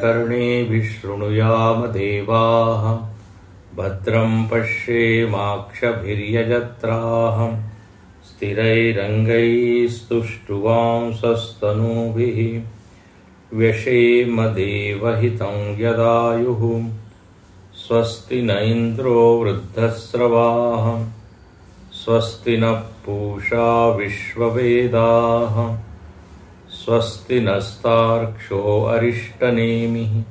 कर्णेभिः शृणुयाम देवाः भद्रं पश्येमाक्षभिर्यजत्राः स्थिरैरङ्गैस्तुष्टुवांसस्तनूभिः व्यशेम देवहितं यदायुः स्वस्ति न इन्द्रो वृद्धस्रवाः स्वस्ति न पूषा विश्ववेदाः स्वस्ति नस्तार्क्ष्यो अरिष्टनेमिः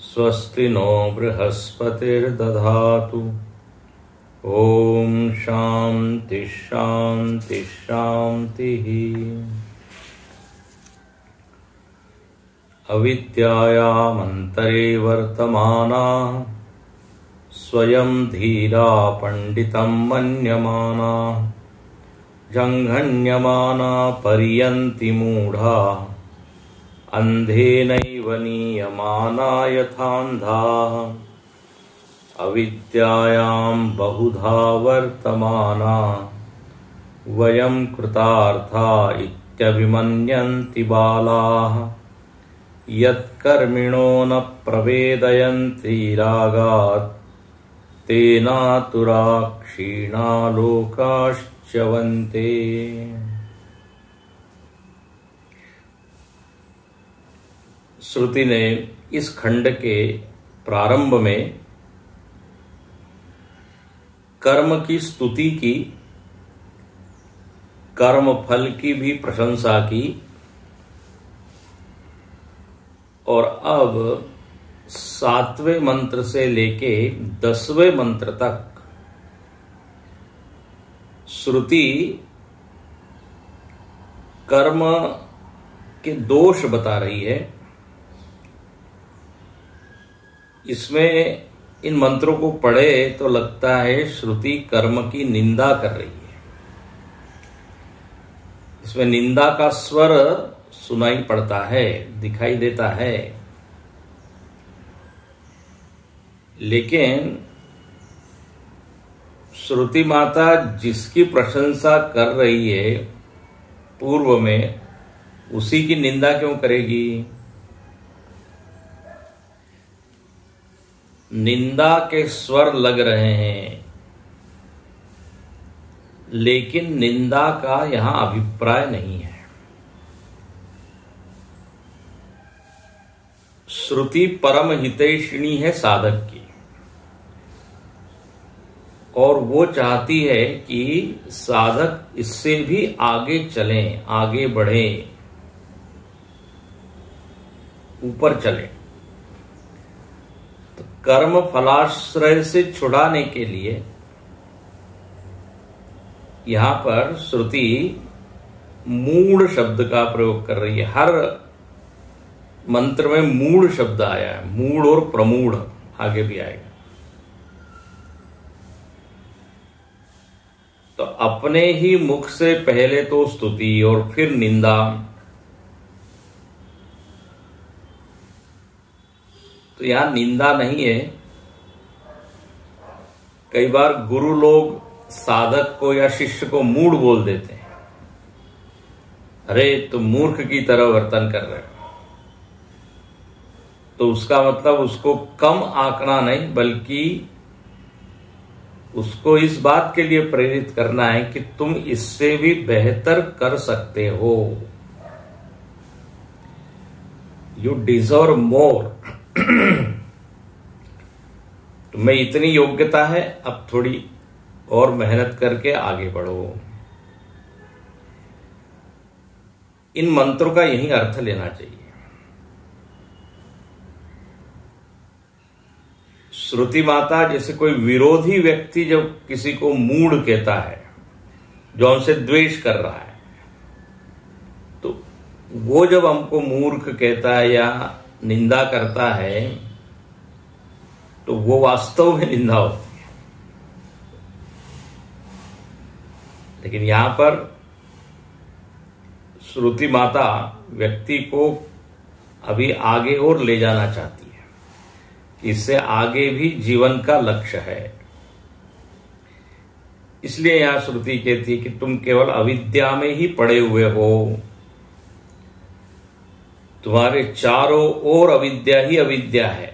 स्वस्ति नो बृहस्पतिर्दधातु। ओम शांति शांति शांतिः। अविद्यायामन्तरे वर्तमाना स्वयं धीरा पंडितं मन्यमाना जंघन्यमाना पर्यन्ति मूढ़ा अंधेनैव नीयमाना यथान्धाः अविद्यायां बहुधा वर्तमाना वयं कृतार्था इत्यभिमन्यन्ति बालाः यत्कर्मिणो न प्रवेदयन्ति रागात् तेनातुरा क्षीणा लोकाश्च्यवन्ते। श्रुति ने इस खंड के प्रारंभ में कर्म की स्तुति की, कर्म फल की भी प्रशंसा की और अब 7वें मंत्र से लेके 10वें मंत्र तक श्रुति कर्म के दोष बता रही है। इसमें इन मंत्रों को पढ़े तो लगता है श्रुति कर्म की निंदा कर रही है। इसमें निंदा का स्वर सुनाई पड़ता है, दिखाई देता है, लेकिन श्रुति माता जिसकी प्रशंसा कर रही है पूर्व में, उसी की निंदा क्यों करेगी? निंदा के स्वर लग रहे हैं, लेकिन निंदा का यहां अभिप्राय नहीं है। श्रुति परम हितैषिणी है साधक की, और वो चाहती है कि साधक इससे भी आगे चलें, आगे बढ़ें, ऊपर चलें। तो कर्म फलाश्रय से छुड़ाने के लिए यहां पर श्रुति मूढ़ शब्द का प्रयोग कर रही है। हर मंत्र में मूढ़ शब्द आया है, मूढ़ और प्रमूढ़ आगे भी आएगा। तो अपने ही मुख से पहले तो स्तुति और फिर निंदा। तो यहां निंदा नहीं है। कई बार गुरु लोग साधक को या शिष्य को मूढ़ बोल देते हैं, अरे तुम मूर्ख की तरह वर्तन कर रहे हो। तो उसका मतलब उसको कम आंकना नहीं, बल्कि उसको इस बात के लिए प्रेरित करना है कि तुम इससे भी बेहतर कर सकते हो। You deserve more. तुम्हें इतनी योग्यता है, अब थोड़ी और मेहनत करके आगे बढ़ो। इन मंत्रों का यही अर्थ लेना चाहिए। श्रुति माता जैसे कोई विरोधी व्यक्ति जब किसी को मूढ़ कहता है, जो हमसे द्वेष कर रहा है, तो वो जब हमको मूर्ख कहता है या निंदा करता है, तो वो वास्तव में निंदा होती है। लेकिन यहां पर श्रुति माता व्यक्ति को अभी आगे और ले जाना चाहती है, इससे आगे भी जीवन का लक्ष्य है। इसलिए यहां श्रुति कहती है कि तुम केवल अविद्या में ही पड़े हुए हो, तुम्हारे चारों ओर अविद्या ही अविद्या है,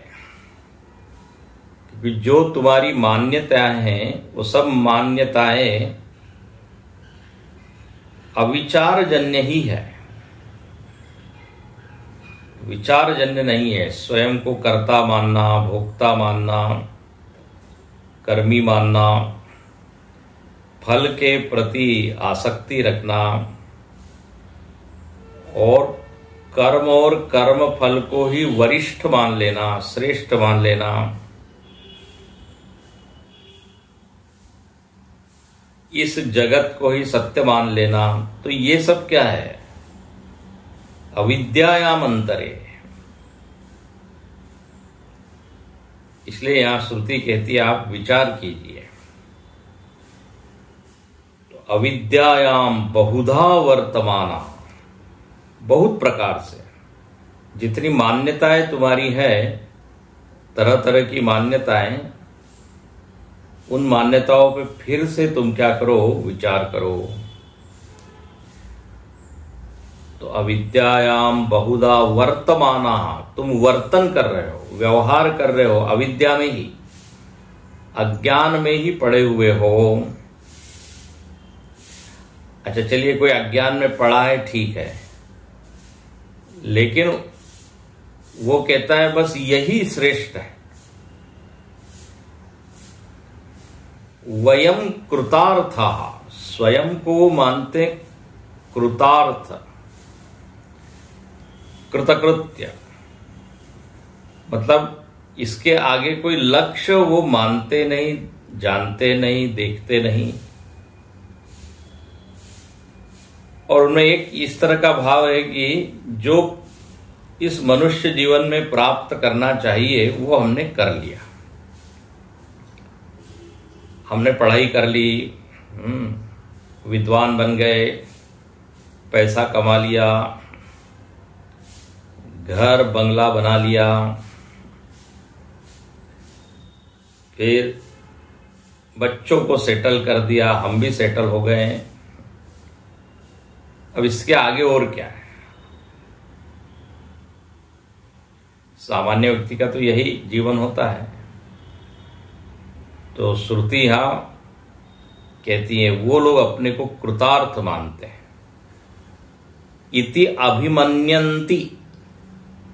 क्योंकि जो तुम्हारी मान्यताएं हैं वो सब मान्यताएं अविचारजन्य ही है, विचारजन्य नहीं है। स्वयं को कर्ता मानना, भोक्ता मानना, कर्मी मानना, फल के प्रति आसक्ति रखना और कर्म फल को ही वरिष्ठ मान लेना, श्रेष्ठ मान लेना, इस जगत को ही सत्य मान लेना, तो ये सब क्या है? अविद्यायाम अंतरे। इसलिए यहां श्रुति कहती है आप विचार कीजिए। तो अविद्यायाम बहुधा वर्तमाना, बहुत प्रकार से जितनी मान्यताएं तुम्हारी है, तरह तरह की मान्यताएं, उन मान्यताओं पे फिर से तुम क्या करो? विचार करो। तो अविद्यायाम बहुधा वर्तमाना, तुम वर्तन कर रहे हो, व्यवहार कर रहे हो अविद्या में ही, अज्ञान में ही पड़े हुए हो। अच्छा चलिए, कोई अज्ञान में पड़ा है, ठीक है, लेकिन वो कहता है बस यही श्रेष्ठ है, वयम कृतार्था, स्वयं को मानते कृतार्थ, कृतकृत्य, मतलब इसके आगे कोई लक्ष्य वो मानते नहीं, जानते नहीं, देखते नहीं। और उनमें एक इस तरह का भाव है कि जो इस मनुष्य जीवन में प्राप्त करना चाहिए वो हमने कर लिया, हमने पढ़ाई कर ली, विद्वान बन गए, पैसा कमा लिया, घर बंगला बना लिया, फिर बच्चों को सेटल कर दिया, हम भी सेटल हो गए। अब इसके आगे और क्या है? सामान्य व्यक्ति का तो यही जीवन होता है। तो श्रुति यहां कहती है वो लोग अपने को कृतार्थ मानते हैं, इति अभिमन्यन्ति,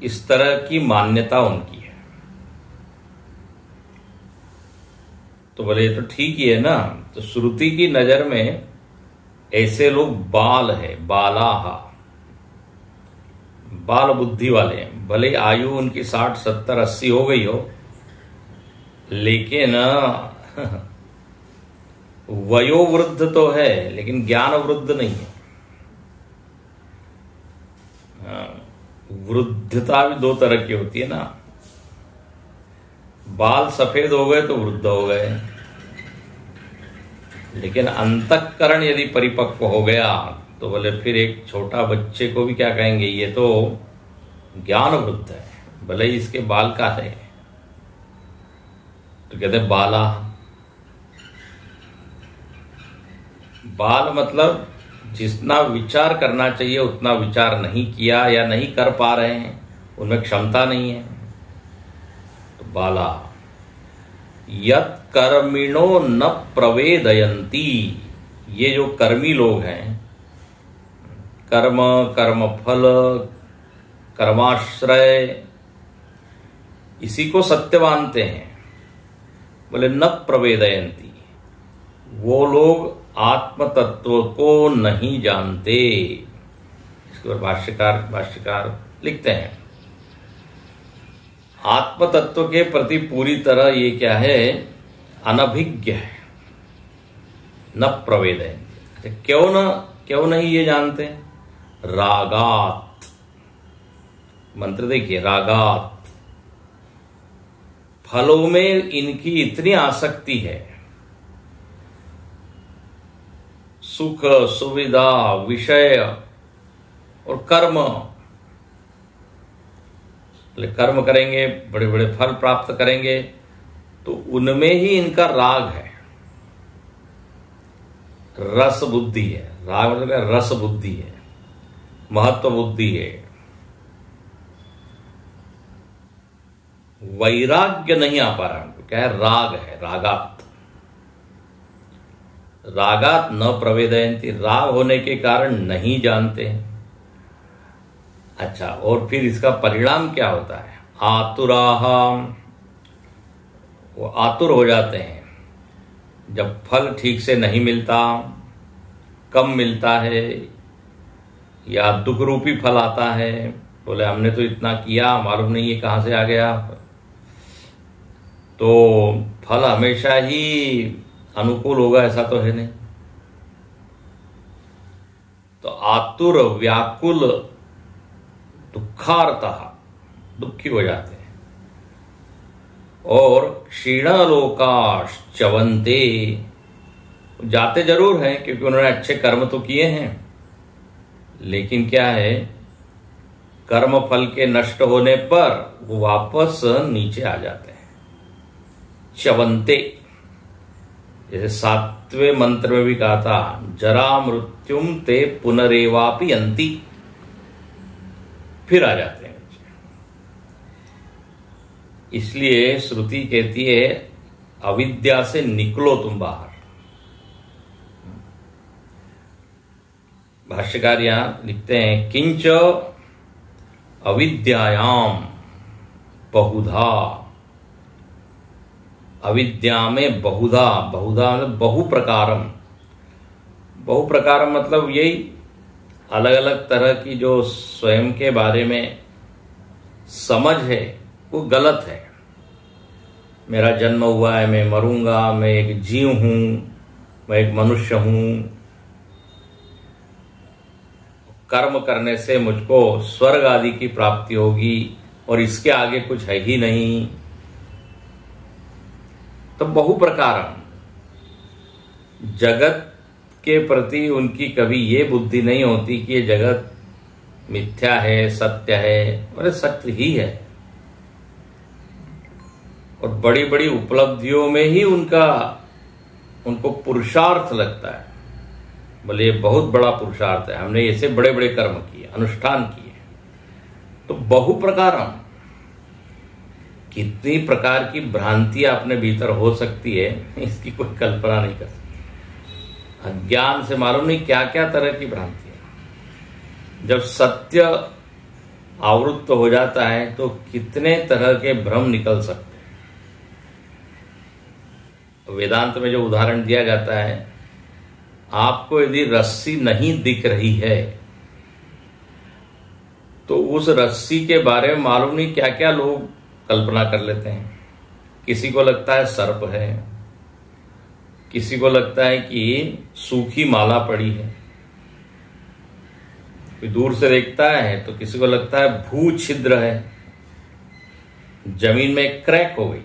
इस तरह की मान्यता उनकी है। तो बोले ये तो ठीक ही है ना। तो श्रुति की नजर में ऐसे लोग बाल है, बालाहा, बाल बुद्धि वाले हैं। भले आयु उनकी 60, 70, 80 हो गई हो, लेकिन वयोवृद्ध तो है, लेकिन ज्ञान वृद्ध नहीं है। वृद्धता भी दो तरह की होती है ना, बाल सफेद हो गए तो वृद्ध हो गए, लेकिन अंतःकरण यदि परिपक्व हो गया तो बोले फिर एक छोटा बच्चे को भी क्या कहेंगे, ये तो ज्ञान वृद्ध है, भले ही इसके बाल का है, तो कहते बाला। बाल मतलब जितना विचार करना चाहिए उतना विचार नहीं किया या नहीं कर पा रहे हैं, उनमें क्षमता नहीं है, तो बाला। यत् कर्मिणो न प्रवेदयन्ति, ये जो कर्मी लोग हैं, कर्म, कर्मफल, कर्माश्रय, इसी को सत्य मानते हैं। बोले न प्रवेदयन्ति, वो लोग आत्म तत्व को नहीं जानते। इसके ऊपर भाष्यकार लिखते हैं, आत्म तत्व के प्रति पूरी तरह ये क्या है, अनभिज्ञ है, न प्रवेदयन्ति। क्यों नहीं ये जानते? रागात, मंत्र देखिए, रागात, फलों में इनकी इतनी आसक्ति है, सुख, सुविधा, विषय और कर्म, कर्म करेंगे, बड़े बड़े फल प्राप्त करेंगे, तो उनमें ही इनका राग है, रस बुद्धि है। राग मतलब रस बुद्धि है, महत्व बुद्धि है, वैराग्य नहीं आ पा रहा हमको। क्या है? राग है, रागात। रागात न प्रवेदयन्ति, राग होने के कारण नहीं जानते हैं। अच्छा, और फिर इसका परिणाम क्या होता है? आतुराः, वो आतुर हो जाते हैं जब फल ठीक से नहीं मिलता, कम मिलता है, या दुख रूपी फल आता है। बोले हमने तो इतना किया, मालूम नहीं ये कहां से आ गया। तो फल हमेशा ही अनुकूल होगा ऐसा तो है नहीं। तो आतुर, व्याकुल, दुखार्तः, दुखी हो जाते हैं। और क्षीणलोकाश्चवन्ते, जाते जरूर हैं क्योंकि उन्होंने अच्छे कर्म तो किए हैं, लेकिन क्या है, कर्म फल के नष्ट होने पर वो वापस नीचे आ जाते हैं। च्यवन्ते, जैसे 7वें मंत्र में भी कहा था, जरा मृत्युम ते पुनरेवापि यन्ति, फिर आ जाते हैं। इसलिए श्रुति कहती है अविद्या से निकलो तुम बाहर। भाष्यकार यहां लिखते हैं किंच अविद्यायाम बहुधा, अविद्या में बहुधा, बहुधा मतलब बहु प्रकारम। बहु प्रकारम मतलब यही अलग अलग तरह की जो स्वयं के बारे में समझ है वो गलत है। मेरा जन्म हुआ है, मैं मरूंगा, मैं एक जीव हूं, मैं एक मनुष्य हूं, कर्म करने से मुझको स्वर्ग आदि की प्राप्ति होगी और इसके आगे कुछ है ही नहीं। तो बहु प्रकारम, जगत के प्रति उनकी कभी ये बुद्धि नहीं होती कि ये जगत मिथ्या है, सत्य है। अरे सत्य ही है, और बड़ी बड़ी उपलब्धियों में ही उनको पुरुषार्थ लगता है। बोले ये बहुत बड़ा पुरुषार्थ है, हमने ऐसे बड़े बड़े कर्म किए, अनुष्ठान किए। तो बहु प्रकारम, कितनी प्रकार की भ्रांति अपने भीतर हो सकती है, इसकी कोई कल्पना नहीं कर सकती। अज्ञान से मालूम नहीं क्या क्या तरह की भ्रांति है। जब सत्य आवृत्त हो जाता है तो कितने तरह के भ्रम निकल सकते हैं। वेदांत में जो उदाहरण दिया जाता है, आपको यदि रस्सी नहीं दिख रही है तो उस रस्सी के बारे में मालूम नहीं क्या क्या लोग कल्पना कर लेते हैं। किसी को लगता है सर्प है, किसी को लगता है कि सूखी माला पड़ी है, कोई दूर से देखता है तो किसी को लगता है भू छिद्र है, जमीन में एक क्रैक हो गई है,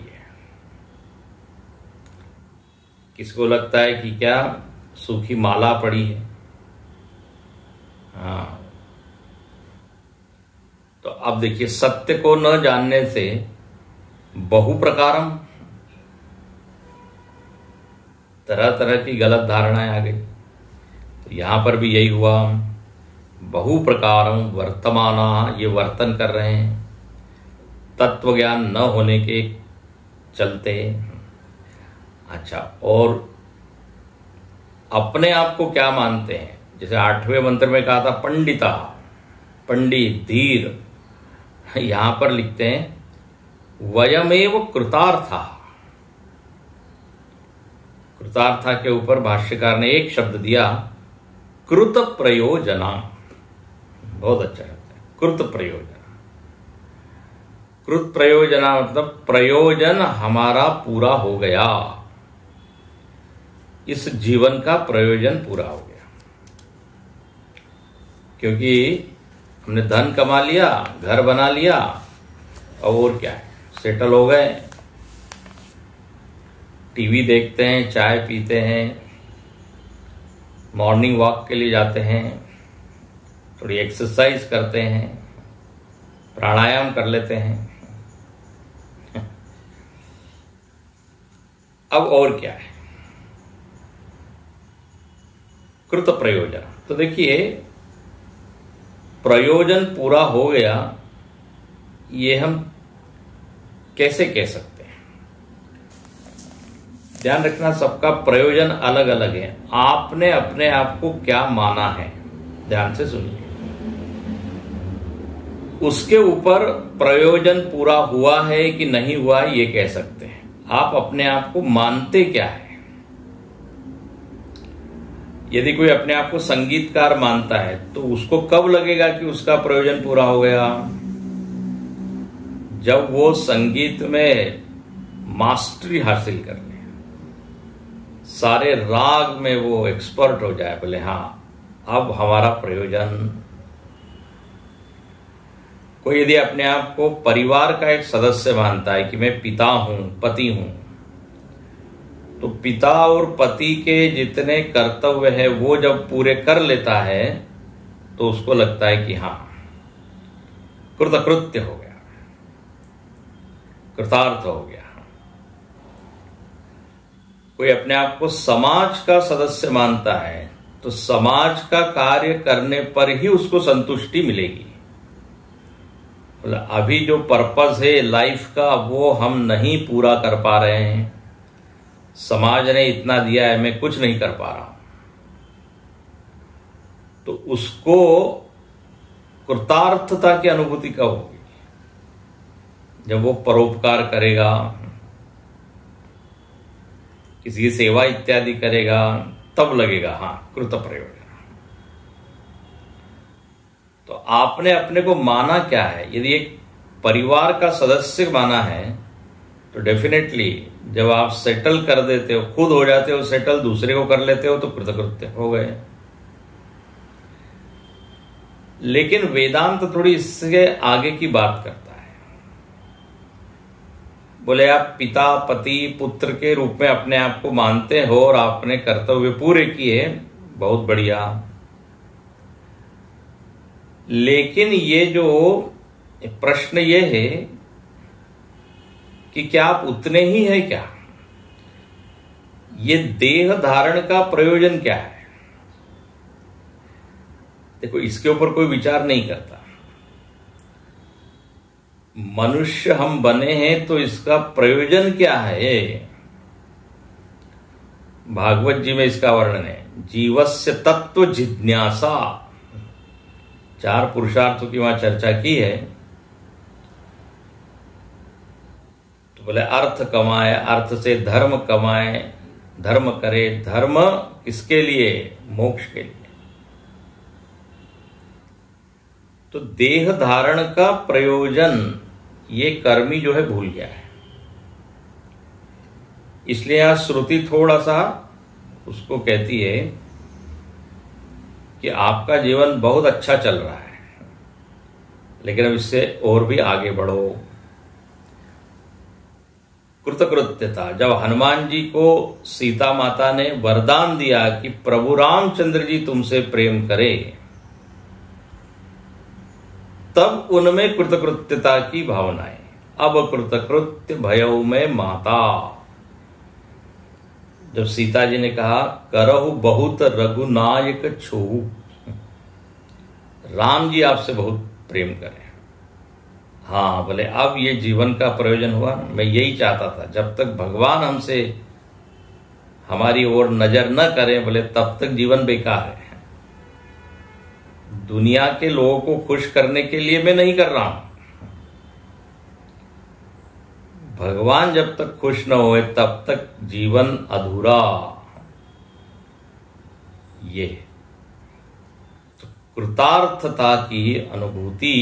किसी को लगता है कि क्या सूखी माला पड़ी है। हाँ, तो अब देखिए, सत्य को न जानने से बहु प्रकारम, तरह तरह की गलत धारणाएं आ गई। तो यहां पर भी यही हुआ, बहु प्रकारम वर्तमाना, ये वर्तन कर रहे हैं तत्व ज्ञान न होने के चलते। अच्छा, और अपने आप को क्या मानते हैं? जैसे 8वें मंत्र में कहा था पंडिता, पंडित, धीर, यहां पर लिखते हैं वयमेव कृतार्था। कृतार्था के ऊपर भाष्यकार ने एक शब्द दिया, कृत प्रयोजना। बहुत अच्छा शब्द है, कृत प्रयोजना। कृत प्रयोजना मतलब प्रयोजन हमारा पूरा हो गया, इस जीवन का प्रयोजन पूरा हो गया। क्योंकि हमने धन कमा लिया, घर बना लिया, और क्या है, सेटल हो गए, टीवी देखते हैं, चाय पीते हैं, मॉर्निंग वॉक के लिए जाते हैं, थोड़ी एक्सरसाइज करते हैं, प्राणायाम कर लेते हैं। अब और क्या है? कृत प्रयोजन। तो देखिए, प्रयोजन पूरा हो गया, ये हम कैसे कह सकते हैं? ध्यान रखना, सबका प्रयोजन अलग अलग है। आपने अपने आप को क्या माना है, ध्यान से सुनिए, उसके ऊपर प्रयोजन पूरा हुआ है कि नहीं हुआ है ये कह सकते हैं। आप अपने आप को मानते क्या है? यदि कोई अपने आप को संगीतकार मानता है तो उसको कब लगेगा कि उसका प्रयोजन पूरा हो गया? जब वो संगीत में मास्टरी हासिल कर ले, सारे राग में वो एक्सपर्ट हो जाए, बोले हाँ अब हमारा प्रयोजन। कोई यदि अपने आप को परिवार का एक सदस्य मानता है कि मैं पिता हूं, पति हूं, तो पिता और पति के जितने कर्तव्य है वो जब पूरे कर लेता है तो उसको लगता है कि हाँ कृतकृत्य हो गया, कृतार्थ हो गया। कोई अपने आप को समाज का सदस्य मानता है तो समाज का कार्य करने पर ही उसको संतुष्टि मिलेगी। अभी जो पर्पस है लाइफ का वो हम नहीं पूरा कर पा रहे हैं, समाज ने इतना दिया है, मैं कुछ नहीं कर पा रहा हूं, तो उसको कृतार्थता की अनुभूति कब होगी? जब वो परोपकार करेगा, किसी की सेवा इत्यादि करेगा, तब लगेगा हाँ कृत प्रयोजन। तो आपने अपने को माना क्या है? यदि एक परिवार का सदस्य माना है तो डेफिनेटली जब आप सेटल कर देते हो, खुद हो जाते हो सेटल, दूसरे को कर लेते हो तो कृतकृत्य हो गए। लेकिन वेदांत थोड़ी इससे आगे की बात करता है। बोले आप पिता, पति, पुत्र के रूप में अपने आप को मानते हो और आपने कर्तव्य पूरे किए, बहुत बढ़िया। लेकिन ये जो प्रश्न ये है कि क्या आप उतने ही हैं क्या? ये देह धारण का प्रयोजन क्या है? देखो, इसके ऊपर कोई विचार नहीं करता। मनुष्य हम बने हैं तो इसका प्रयोजन क्या है? भागवत जी में इसका वर्णन है, जीवस्य तत्व जिज्ञासा। 4 पुरुषार्थों की वहां चर्चा की है। तो बोले अर्थ कमाए, अर्थ से धर्म कमाए, धर्म करे, धर्म किसके लिए? मोक्ष के लिए। तो देह धारण का प्रयोजन ये कर्मी जो है भूल गया है। इसलिए यहां श्रुति थोड़ा सा उसको कहती है कि आपका जीवन बहुत अच्छा चल रहा है, लेकिन अब इससे और भी आगे बढ़ो। कृतकृत्यता, जब हनुमान जी को सीता माता ने वरदान दिया कि प्रभु रामचंद्र जी तुमसे प्रेम करे, तब उनमें कृतकृत्यता की भावना है। अब कृतकृत्य भयउ में माता। जब सीता जी ने कहा करहु बहुत रघुनायक छोहु, राम जी आपसे बहुत प्रेम करें, हाँ बोले अब ये जीवन का प्रयोजन हुआ। मैं यही चाहता था, जब तक भगवान हमसे हमारी ओर नजर न करें बोले तब तक जीवन बेकार है। दुनिया के लोगों को खुश करने के लिए मैं नहीं कर रहा हूं। भगवान जब तक खुश न होए तब तक जीवन अधूरा। ये तो कृतार्थता की अनुभूति,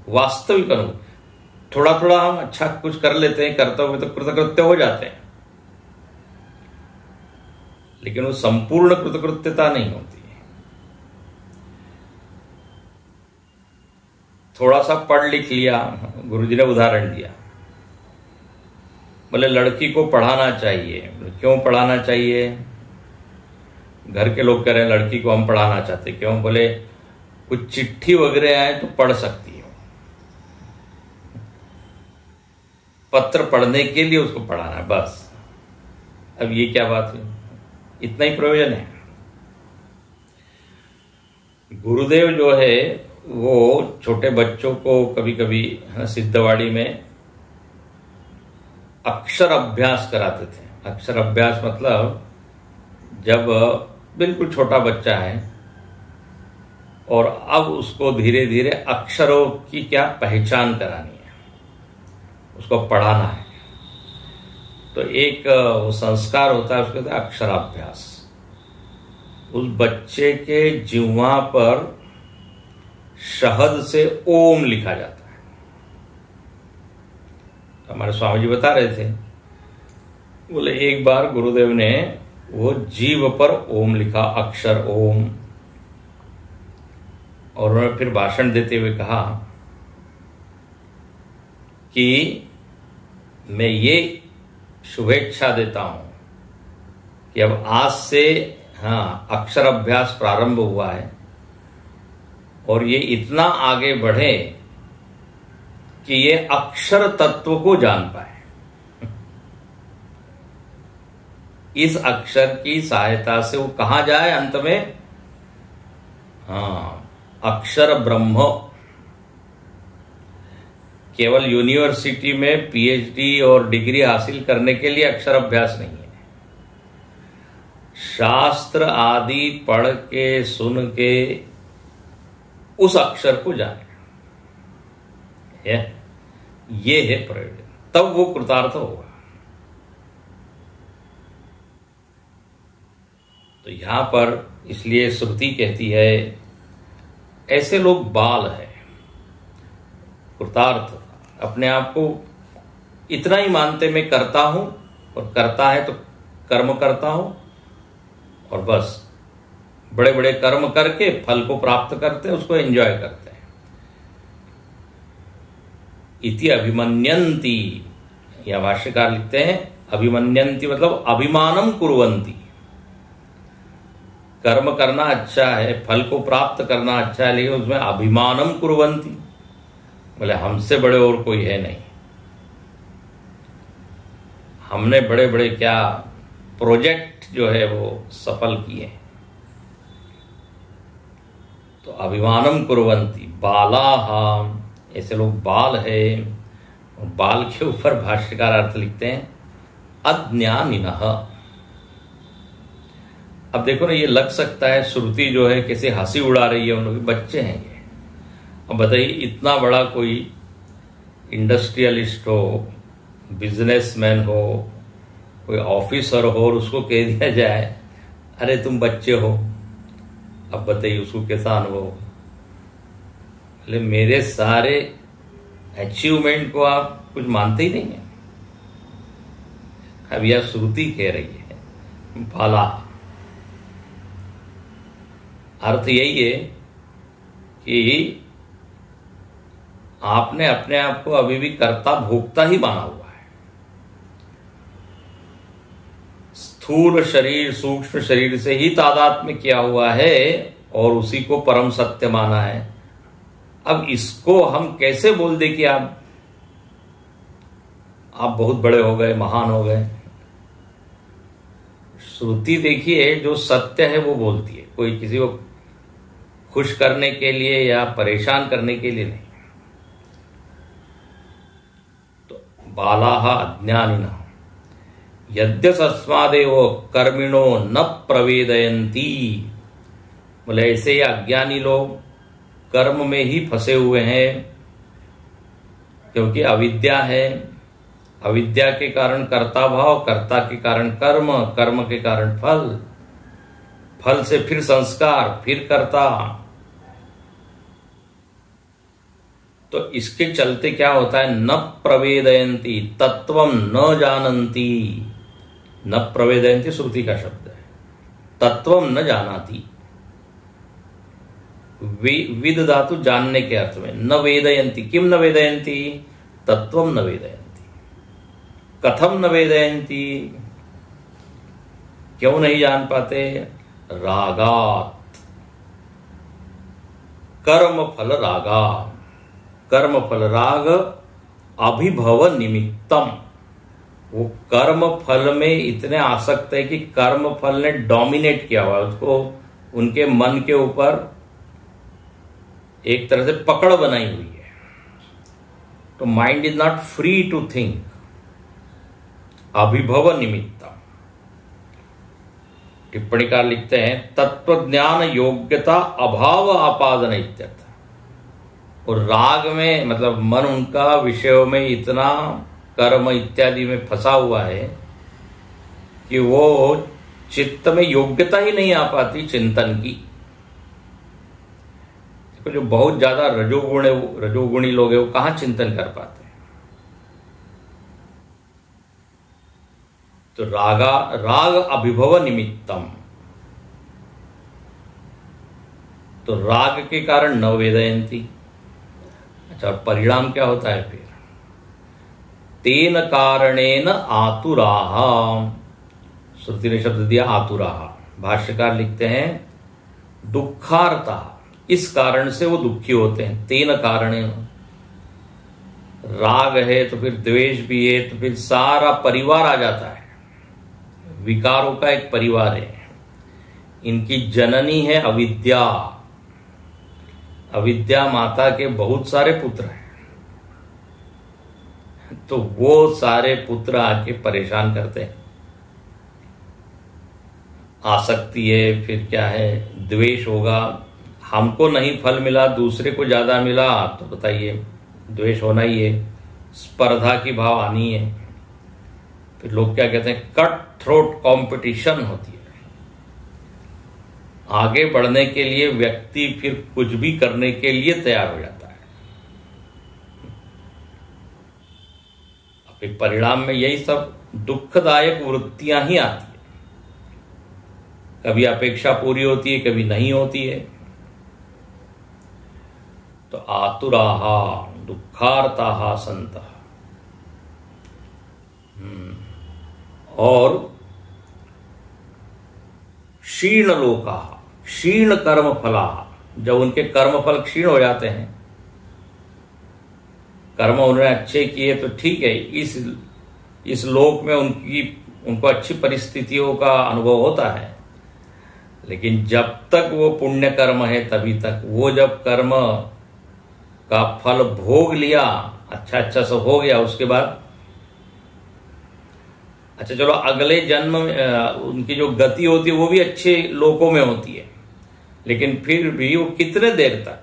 वास्तविक अनुभूति। थोड़ा थोड़ा हम अच्छा कुछ कर लेते हैं, कर्तव्य तो कृतकृत्य हो जाते हैं, लेकिन वो संपूर्ण कृतकृत्यता नहीं होती। थोड़ा सा पढ़ लिख लिया, गुरुजी ने उदाहरण दिया, बोले लड़की को पढ़ाना चाहिए। क्यों पढ़ाना चाहिए? घर के लोग कह रहे हैं लड़की को हम पढ़ाना चाहते। क्यों? बोले कुछ चिट्ठी वगैरह आए तो पढ़ सकती हो, पत्र पढ़ने के लिए उसको पढ़ाना है बस। अब ये क्या बात हुई? इतना ही प्रयोजन है। गुरुदेव जो है वो छोटे बच्चों को कभी कभी सिद्धवाड़ी में अक्षर अभ्यास कराते थे। अक्षर अभ्यास मतलब जब बिल्कुल छोटा बच्चा है और अब उसको धीरे धीरे अक्षरों की क्या पहचान करानी है, उसको पढ़ाना है, तो एक वो संस्कार होता है, उसको कहते हैं अक्षराभ्यास। उस बच्चे के जिह्वा पर शहद से ओम लिखा जाता है। हमारे स्वामी जी बता रहे थे, बोले एक बार गुरुदेव ने वो जीव पर ओम लिखा, अक्षर ओम, और उन्होंने फिर भाषण देते हुए कहा कि मैं ये शुभेच्छा देता हूं कि अब आज से अक्षर अभ्यास प्रारंभ हुआ है और ये इतना आगे बढ़े कि ये अक्षर तत्व को जान पाए। इस अक्षर की सहायता से वो कहां जाए अंत में? अक्षर ब्रह्म। केवल यूनिवर्सिटी में पीएचडी और डिग्री हासिल करने के लिए अक्षर अभ्यास नहीं है। शास्त्र आदि पढ़ के सुन के उस अक्षर को जाने, ये है प्रयोजन, तब वो कृतार्थ होगा। तो यहां पर इसलिए श्रुति कहती है ऐसे लोग बाल है। कृतार्थ अपने आप को इतना ही मानते मैं करता हूं, और करता है तो कर्म करता हूं, और बस बड़े बड़े कर्म करके फल को प्राप्त करते हैं, उसको एंजॉय करते हैं। इति अभिमन्यन्ति, या भाष्यकार लिखते हैं अभिमन्यन्ति मतलब अभिमानम कुर्वन्ति। कर्म करना अच्छा है, फल को प्राप्त करना अच्छा है, लेकिन उसमें अभिमानम कुर्वन्ति, बोले हमसे बड़े और कोई है नहीं, हमने बड़े बड़े क्या प्रोजेक्ट जो है वो सफल किए हैं। तो अभिमानम कुर्वन्ति बालाः, ऐसे लोग बाल है। बाल के ऊपर भाष्यकार अर्थ लिखते हैं अज्ञानिनः। अब देखो ना, ये लग सकता है श्रुति जो है कैसे हंसी उड़ा रही है, उन लोग बच्चे हैं ये। अब बताइए, इतना बड़ा कोई इंडस्ट्रियलिस्ट हो, बिजनेसमैन हो, कोई ऑफिसर हो, और उसको कह दिया जाए अरे तुम बच्चे हो, अब बताइए उसको कैसा अनुभव। बोले मेरे सारे अचीवमेंट को आप कुछ मानते ही नहीं है। अब यह श्रुति कह रही है बाला, अर्थ यही है कि आपने अपने आप को अभी भी कर्ता भोक्ता ही माना हुआ है। स्थूल शरीर सूक्ष्म शरीर से ही तादात्म्य किया हुआ है और उसी को परम सत्य माना है। अब इसको हम कैसे बोल दे कि आप बहुत बड़े हो गए, महान हो गए। श्रुति देखिए जो सत्य है वो बोलती है, कोई किसी को खुश करने के लिए या परेशान करने के लिए नहीं। तो बालाः अज्ञानिनः यद्यस्मादेव कर्मिणो न प्रवेदयन्ति, बोले ऐसे ही अज्ञानी लोग कर्म में ही फंसे हुए हैं, क्योंकि अविद्या है। अविद्या के कारण कर्ता भाव, कर्ता के कारण कर्म, कर्म के कारण फल, फल से फिर संस्कार, फिर कर्ता। तो इसके चलते क्या होता है, न प्रवेदयन्ति तत्वम न जानन्ति। न प्रवेदयन्ति श्रुति का शब्द है, तत्वम न जानाति। विद धातु जानने के अर्थ में, न वेदयन्ति। किम न वेदयन्ति? तत्वम न वेदयन्ति। कथम न वेदयन्ति, क्यों नहीं जान पाते? रागात, कर्म फल रागा। कर्म फल राग अभिभव निमित्तम, वो कर्म फल में इतने आसक्त है कि कर्म फल ने डोमिनेट किया हुआ, उसको उनके मन के ऊपर एक तरह से पकड़ बनाई हुई है। तो mind is not free to think, अभिभव निमित्तम। टिप्पणीकार लिखते हैं तत्वज्ञान योग्यता अभाव आपादन इत्यर्थ। और राग में मतलब मन उनका विषयों में इतना कर्म इत्यादि में फंसा हुआ है कि वो चित्त में योग्यता ही नहीं आ पाती चिंतन की। तो जो बहुत ज्यादा रजोगुणी लोग हैं वो कहां चिंतन कर पाते हैं। तो राग अभिभव निमित्तम, तो राग के कारण न वेदयंती। अच्छा, और परिणाम क्या होता है फिर? तेन कारणेन आतुराः, श्रुति ने शब्द दिया आतुराः। भाष्यकार लिखते हैं दुखार्ता, इस कारण से वो दुखी होते हैं। तेन कारणेन, राग है तो फिर द्वेष भी है, तो फिर सारा परिवार आ जाता है। विकारों का एक परिवार है। इनकी जननी है अविद्या। अविद्या माता के बहुत सारे पुत्र हैं, तो वो सारे पुत्र आके परेशान करते हैं। आसक्ति है, फिर क्या है, द्वेष होगा। हमको नहीं फल मिला, दूसरे को ज्यादा मिला, तो बताइए द्वेष होना ही है। स्पर्धा की भाव आनी है। फिर लोग क्या कहते हैं, कट थ्रोट कंपटीशन होती है। आगे बढ़ने के लिए व्यक्ति फिर कुछ भी करने के लिए तैयार हो जाता है। फिर परिणाम में यही सब दुखदायक वृत्तियां ही आती है। कभी अपेक्षा पूरी होती है, कभी नहीं होती है। तो आतुराः दुखार्ताः सन्तः। और क्षीण लोकाः, क्षीण कर्म फलाः, जब उनके कर्म फल क्षीण हो जाते हैं, कर्म उन्होंने अच्छे किए तो ठीक है, इस लोक में उनको अच्छी परिस्थितियों का अनुभव होता है। लेकिन जब तक वो पुण्य कर्म है तभी तक, वो जब कर्म का फल भोग लिया, अच्छा सब हो गया, उसके बाद अच्छा चलो अगले जन्म में उनकी जो गति होती है वो भी अच्छे लोकों में होती है। लेकिन फिर भी वो कितने देर तक,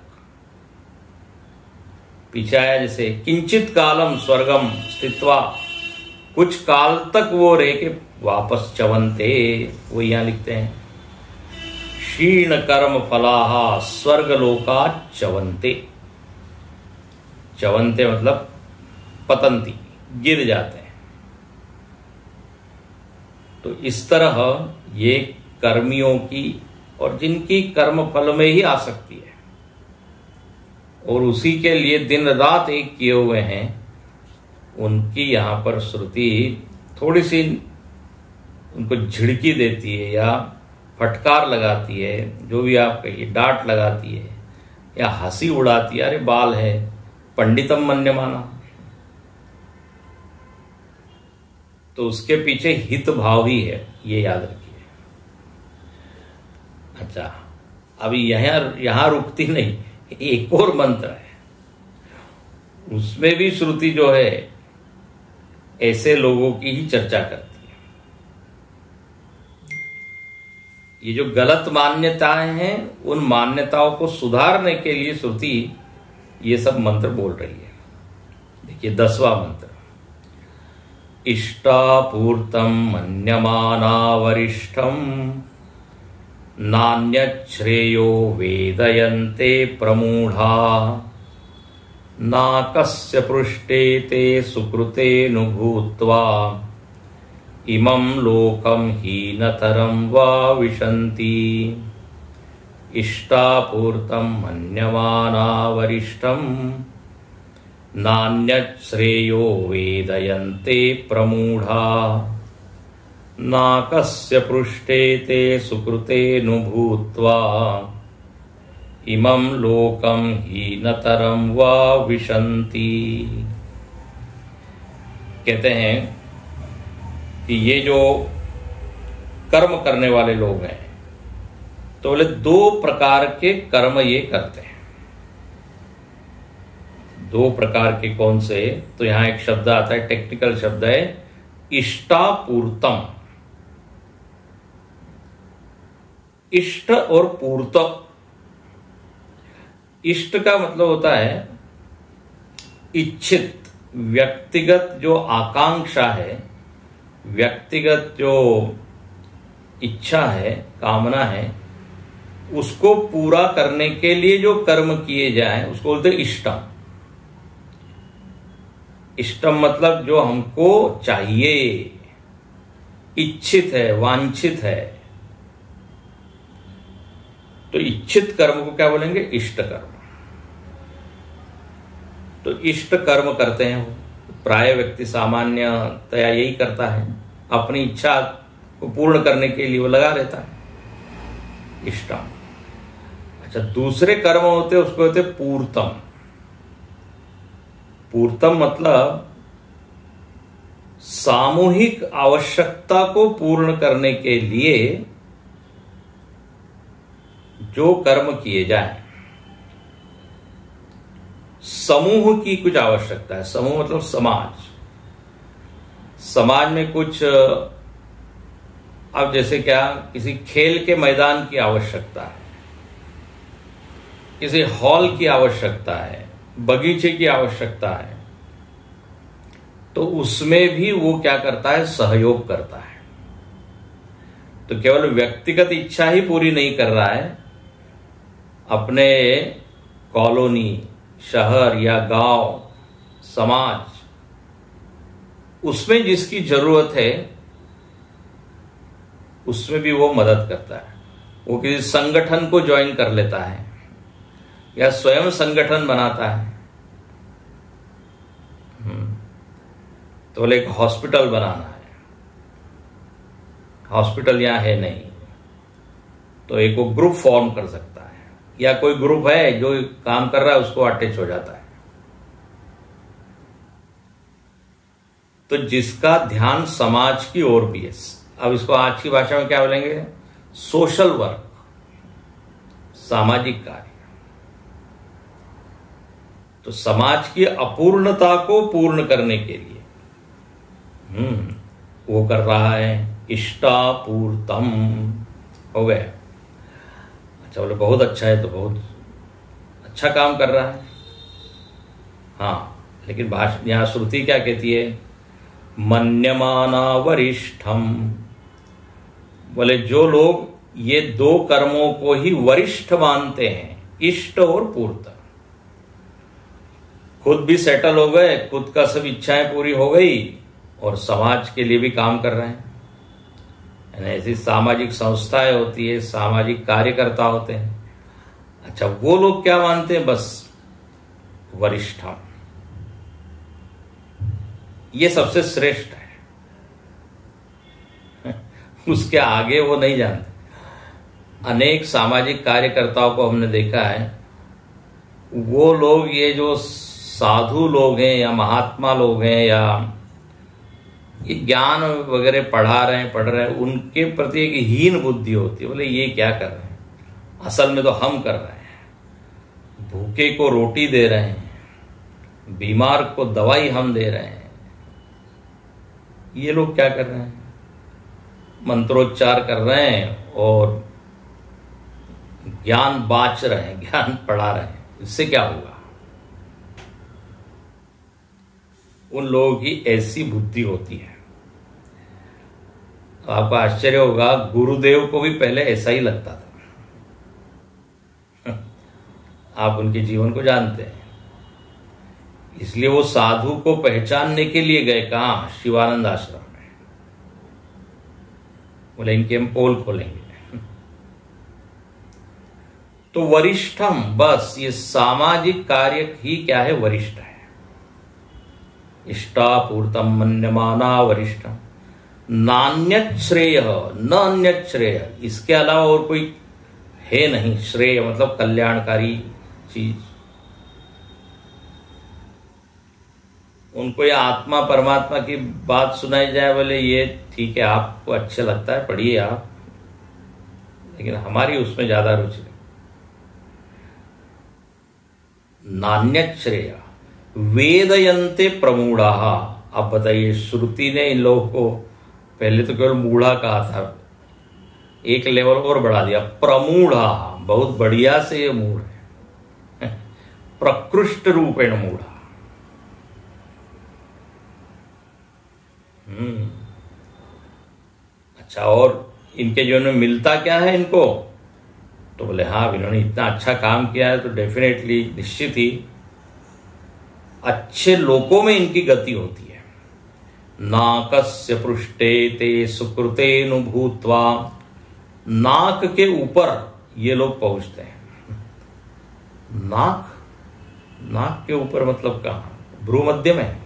पीछे आया जैसे किंचित कालम स्वर्गम स्थित्वा, कुछ काल तक वो रह के वापस चवन्ते, वो यहां लिखते हैं क्षीण कर्म फलाः स्वर्गलोका चवन्ते। चवन्ते मतलब पतंती, गिर जाते हैं। तो इस तरह ये कर्मियों की और जिनकी कर्म फल में ही आसक्ति है और उसी के लिए दिन रात एक किए हुए हैं, उनकी यहां पर श्रुति थोड़ी सी उनको झिड़की देती है या फटकार लगाती है, जो भी आप कहिए, डांट लगाती है या हंसी उड़ाती है। अरे बाल है, पंडितम मन्यमाना। तो उसके पीछे हित भाव ही है, ये याद रखिए। अच्छा, अभी यहां रुकती नहीं, एक और मंत्र है, उसमें भी श्रुति जो है ऐसे लोगों की ही चर्चा करती है। ये जो गलत मान्यताएं हैं, उन मान्यताओं को सुधारने के लिए श्रुति ये सब मंत्र बोल रही है। देखिए 10वां मंत्र, इष्टापूर्तम मन्यमाना वरिष्ठम नान्यच्छ्रेयो वेदयन्ते प्रमूढ़ा नाकस्य पृष्ठे ते सुकृतेनु भूत्वा इमं लोकं हीनतरं वा विशन्ति। इष्टापूर्तं मन्यमाना वरिष्ठं नान्यच्छ्रेयो वेदयन्ते प्रमूढ़ा नाकस्य पृष्ठे ते सुकृतेनु भूत्वा इमं लोकं हीनतरं वा विशन्ति। कहते हैं कि ये जो कर्म करने वाले लोग हैं, तो बोले 2 प्रकार के कर्म ये करते हैं। 2 प्रकार के कौन से? तो यहां एक शब्द आता है, टेक्निकल शब्द है इष्टापूर्तम। इष्ट और पूर्त, इष्ट का मतलब होता है इच्छित, व्यक्तिगत जो आकांक्षा है, व्यक्तिगत जो इच्छा है, कामना है, उसको पूरा करने के लिए जो कर्म किए जाएं उसको बोलते हैं इष्टम। इष्टम मतलब जो हमको चाहिए, इच्छित है, वांछित है। तो इच्छित कर्म को क्या बोलेंगे? इष्ट कर्म। तो इष्ट कर्म करते हैं वो, प्राय व्यक्ति सामान्यतया यही करता है, अपनी इच्छा को पूर्ण करने के लिए वो लगा रहता है, इष्टम। अच्छा, दूसरे कर्म होते हैं उसको होते पूर्तम। पूर्तम मतलब सामूहिक आवश्यकता को पूर्ण करने के लिए जो कर्म किए जाए। समूह की कुछ आवश्यकता है, समूह मतलब समाज। समाज में कुछ, अब जैसे क्या, किसी खेल के मैदान की आवश्यकता है, किसी हॉल की आवश्यकता है, बगीचे की आवश्यकता है, तो उसमें भी वो क्या करता है? सहयोग करता है। तो केवल व्यक्तिगत इच्छा ही पूरी नहीं कर रहा है, अपने कॉलोनी, शहर या गांव, समाज, उसमें जिसकी जरूरत है उसमें भी वो मदद करता है। वो किसी संगठन को ज्वाइन कर लेता है या स्वयं संगठन बनाता है। तो बोले एक हॉस्पिटल बनाना है, हॉस्पिटल यहां है नहीं, तो एक वो ग्रुप फॉर्म कर सकता है, या कोई ग्रुप है जो काम कर रहा है उसको अटैच हो जाता है। तो जिसका ध्यान समाज की ओर भी है, अब इसको आज की भाषा में क्या बोलेंगे? सोशल वर्क, सामाजिक कार्य। तो समाज की अपूर्णता को पूर्ण करने के लिए वो कर रहा है, इष्टापूर्तम। हो गया। अच्छा, बोले बहुत अच्छा है, तो बहुत अच्छा काम कर रहा है। हाँ, लेकिन भाषा यहां श्रुति क्या कहती है? मन्यमाना वरिष्ठम। बोले जो लोग ये दो कर्मों को ही वरिष्ठ मानते हैं, इष्ट और पूर्त, खुद भी सेटल हो गए, खुद का सब इच्छाएं पूरी हो गई और समाज के लिए भी काम कर रहे हैं, ऐसी सामाजिक संस्थाएं होती है, सामाजिक कार्यकर्ता होते हैं। अच्छा, वो लोग क्या मानते हैं? बस वरिष्ठम, ये सबसे श्रेष्ठ है, उसके आगे वो नहीं जानते। अनेक सामाजिक कार्यकर्ताओं को हमने देखा है, वो लोग, ये जो साधु लोग हैं या महात्मा लोग हैं या ये ज्ञान वगैरह पढ़ रहे हैं, उनके प्रति एक हीन बुद्धि होती है। बोले ये क्या कर रहे हैं? असल में तो हम कर रहे हैं, भूखे को रोटी दे रहे हैं, बीमार को दवाई हम दे रहे हैं। ये लोग क्या कर रहे हैं? मंत्रोच्चार कर रहे हैं और ज्ञान बांच रहे हैं, ज्ञान पढ़ा रहे हैं। इससे क्या होगा? उन लोगों की ऐसी बुद्धि होती है। तो आपको आश्चर्य होगा, गुरुदेव को भी पहले ऐसा ही लगता था। आप उनके जीवन को जानते हैं, इसलिए वो साधु को पहचानने के लिए गए। कहां? शिवानंद आश्रम में। बोले इनके हम पोल खोलेंगे। तो वरिष्ठम, बस ये सामाजिक कार्य ही क्या है? वरिष्ठ है। इष्टापूर्तम मन्यमाना वरिष्ठम, नान्यत श्रेय, न अन्यत श्रेय, इसके अलावा और कोई है नहीं। श्रेय मतलब कल्याणकारी चीज। उनको ये आत्मा परमात्मा की बात सुनाई जाए, बोले ये ठीक है, आपको अच्छा लगता है, पढ़िए आप, लेकिन हमारी उसमें ज्यादा रुचि नहीं। नान्यत श्रेय वेदयन्ते प्रमूढ़ाः, अब बताइए, श्रुति ने इन लोगों को पहले तो केवल मूढ़ा कहा था, एक लेवल और बढ़ा दिया, प्रमूढ़ा। बहुत बढ़िया से ये मूढ़ है, प्रकृष्ट रूपेण मूढ़ा। अच्छा, और इनके जीवन में मिलता क्या है इनको? तो बोले हाँ, इन्होंने इतना अच्छा काम किया है तो डेफिनेटली, निश्चित ही अच्छे लोकों में इनकी गति होती है। नाकस्य पृष्ठे ते सुकृतेनुभूत्वा, नाक के ऊपर ये लोग पहुंचते हैं। नाक के ऊपर मतलब कहाँ? भ्रूमध्य में।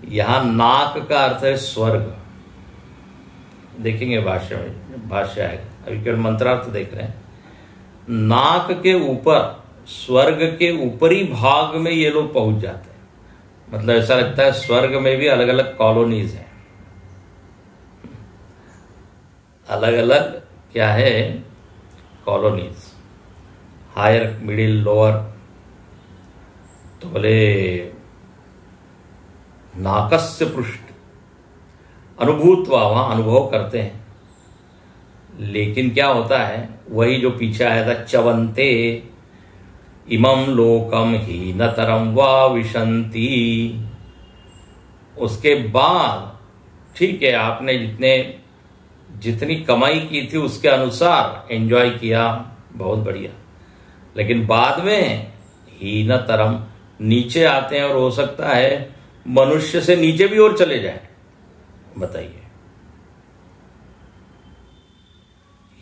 यहां नाक का अर्थ है स्वर्ग। देखेंगे भाष्य में, भाष्य आएगा, अभी केवल मंत्रार्थ देख रहे हैं। नाक के ऊपर, स्वर्ग के ऊपरी भाग में ये लोग पहुंच जाते हैं। मतलब ऐसा लगता है स्वर्ग में भी अलग अलग कॉलोनीज हैं, अलग अलग क्या है, कॉलोनीज, हायर, मिडिल, लोअर। तो बोले नाकस्य पृष्ठ, अनुभूतवा, वहां अनुभव करते हैं। लेकिन क्या होता है, वही जो पीछे आया था, चवंते इमं लोकम हीनतरम वा विशंति। उसके बाद ठीक है, आपने जितनी कमाई की थी उसके अनुसार एंजॉय किया, बहुत बढ़िया, लेकिन बाद में हीनतरम, नीचे आते हैं और हो सकता है मनुष्य से नीचे भी और चले जाए। बताइए,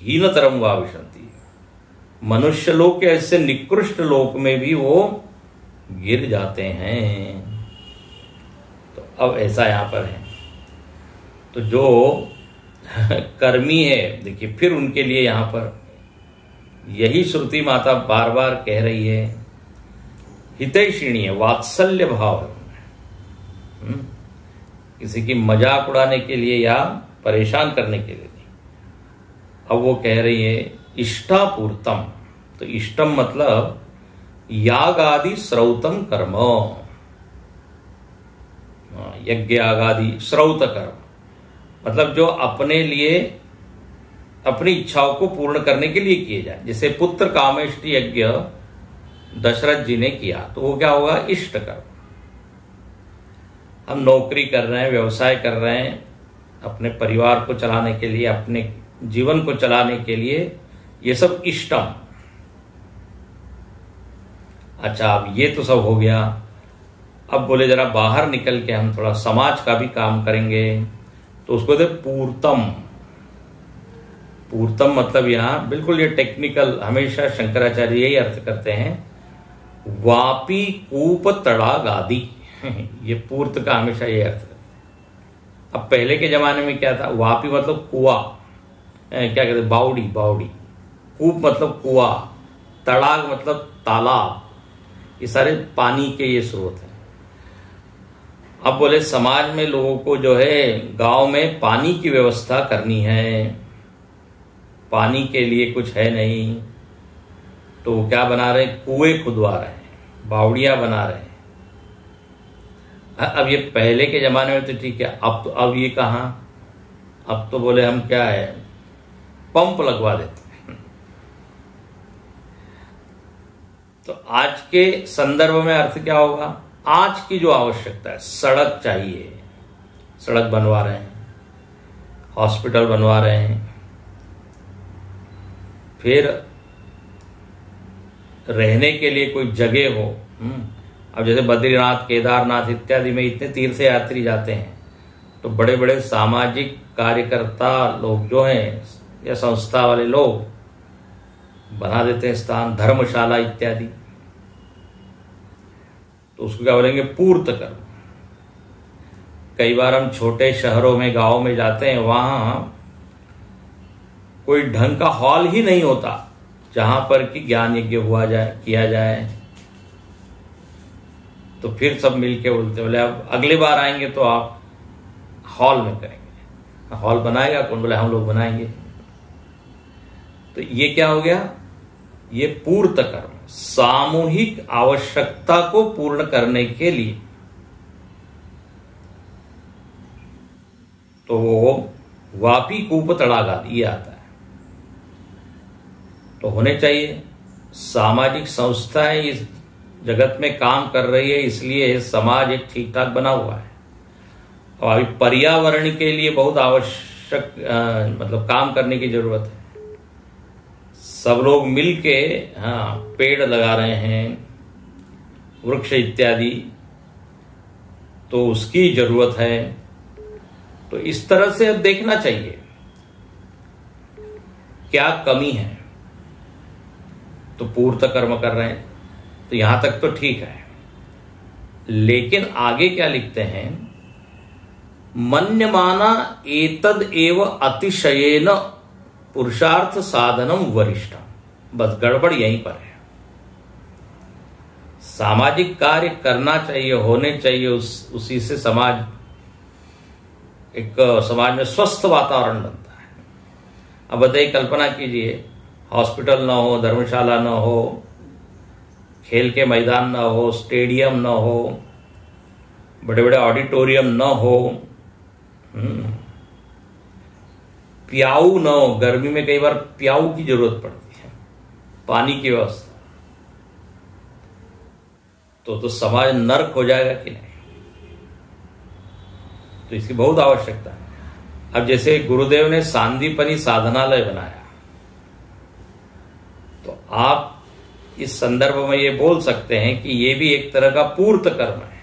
हीनतरम वा विशंति, मनुष्य लोक के ऐसे निकृष्ट लोक में भी वो गिर जाते हैं। तो अब ऐसा यहां पर है, तो जो कर्मी है, देखिए फिर उनके लिए यहां पर यही श्रुति माता बार बार कह रही है, हितैषिणी है, वात्सल्य भाव है, किसी की मजाक उड़ाने के लिए या परेशान करने के लिए नहीं। अब वो कह रही है इष्टापूर्तम, तो इष्टम मतलब याग आदि श्रौतम कर्म, यज्ञ याग आदि श्रौत कर्म, मतलब जो अपने लिए अपनी इच्छाओं को पूर्ण करने के लिए किए जाए। जैसे पुत्र कामेष्टि यज्ञ दशरथ जी ने किया, तो वो क्या होगा, इष्ट कर्म। हम नौकरी कर रहे हैं, व्यवसाय कर रहे हैं, अपने परिवार को चलाने के लिए, अपने जीवन को चलाने के लिए, ये सब इष्टम। अच्छा, अब ये तो सब हो गया। अब बोले जरा बाहर निकल के हम थोड़ा समाज का भी काम करेंगे, तो उसको दे पूर्तम। पूर्तम मतलब यहां बिल्कुल ये टेक्निकल, हमेशा शंकराचार्य यही अर्थ करते हैं, वापी कूप तड़ाग आदि। ये पूर्त का हमेशा ये अर्थ करते हैं। अब पहले के जमाने में क्या था, वापी मतलब कुआ, क्या कहते, बावड़ी, कूप मतलब कुआ, तड़ाग मतलब तालाब, ये सारे पानी के ये स्रोत हैं। अब बोले समाज में लोगों को जो है, गांव में पानी की व्यवस्था करनी है, पानी के लिए कुछ है नहीं, तो वो क्या बना रहे हैं, कुएं खुदवा रहे हैं, बावड़ियां बना रहे हैं। अब ये पहले के जमाने में तो ठीक है, अब ये कहां, अब तो बोले हम क्या है, पंप लगवा देते हैं। तो आज के संदर्भ में अर्थ क्या होगा, आज की जो आवश्यकता है, सड़क चाहिए, सड़क बनवा रहे हैं, हॉस्पिटल बनवा रहे हैं, फिर रहने के लिए कोई जगह हो। अब जैसे बद्रीनाथ, केदारनाथ इत्यादि में इतने तीर्थ यात्री जाते हैं, तो बड़े बड़े सामाजिक कार्यकर्ता लोग जो हैं या संस्था वाले लोग बना देते हैं स्थान, धर्मशाला इत्यादि, तो उसको क्या बोलेंगे, पूर्त कर्म। कई बार हम छोटे शहरों में, गांव में जाते हैं, वहां कोई ढंग का हॉल ही नहीं होता जहां पर कि ज्ञान यज्ञ किया जाए। तो फिर सब मिलके बोलते, बोले अब अगली बार आएंगे तो आप हॉल में करेंगे। हॉल बनाएगा कौन, बोले हम लोग बनाएंगे। तो ये क्या हो गया, ये पूर्त कर्म, सामूहिक आवश्यकता को पूर्ण करने के लिए तो वो वापी कूप तड़ागा ये आता है। तो होने चाहिए। सामाजिक संस्थाएं इस जगत में काम कर रही है, इसलिए समाज एक ठीक ठाक बना हुआ है। और अभी पर्यावरण के लिए बहुत आवश्यक मतलब काम करने की जरूरत है। सब लोग मिलके पेड़ लगा रहे हैं, वृक्ष इत्यादि, तो उसकी जरूरत है। तो इस तरह से अब देखना चाहिए क्या कमी है। तो पूर्त कर्म कर रहे हैं, तो यहां तक तो ठीक है। लेकिन आगे क्या लिखते हैं, मन्यमाना एतद एव अतिशयेन पुरुषार्थ साधनम वरिष्ठम। बस गड़बड़ यहीं पर है। सामाजिक कार्य करना चाहिए, होने चाहिए, उसी से समाज में स्वस्थ वातावरण बनता है। अब बताइए, कल्पना कीजिए, हॉस्पिटल ना हो, धर्मशाला ना हो, खेल के मैदान ना हो, स्टेडियम ना हो, बड़े बड़े ऑडिटोरियम ना हो, प्याऊ ना हो। गर्मी में कई बार प्याऊ की जरूरत पड़ती है, पानी की व्यवस्था। तो समाज नर्क हो जाएगा कि नहीं। तो इसकी बहुत आवश्यकता है। अब जैसे गुरुदेव ने सांदीपनी साधनालय बनाया, तो आप इस संदर्भ में ये बोल सकते हैं कि ये भी एक तरह का पूर्त कर्म है।